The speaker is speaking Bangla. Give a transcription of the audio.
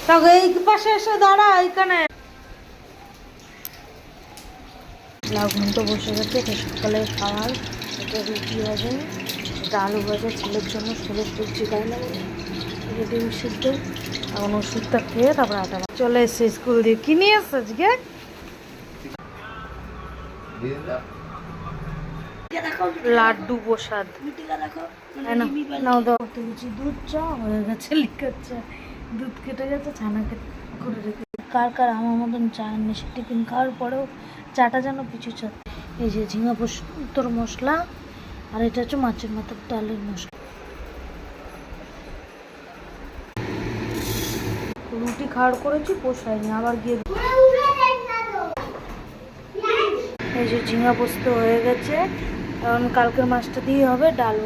তবে এই পাশে এসে দাঁড়া এখানে। লাউ ঘন্ট বসে গেছে, এটা সকালে খাওয়ার। এটা রুটি হবে, এটা আলু ভাজা ছেলের জন্য, ছেলের সবজি খায় না বলে এটা ডিম সিদ্ধ। এখন ওষুধটা খেয়ে তারপর আটা চলে এসছে স্কুল দিয়ে। কি নিয়ে এসছে আজকে? লাড্ডু প্রসাদ। নাও দাও। দুধ চা হয়ে গেছে, লিখাচ্ছে দুধ কেটে গেছে, ছানা কেটে করে রেখে। কার কার আমার মতন চা নেশে টিফিন খাওয়ার পরেও চাটা যেন পিছু চা। এই যে ঝিঙা পোস্তর মশলা, আর এটা হচ্ছে মাছের মাথার ডালের মশলা। রুটি খাওয়ার করেছি, পোষায়নি, আবার গিয়ে এই যে ঝিঙা পোস্ত হয়ে গেছে। কারণ কালকের মাছটা দিয়ে হবে ডাল।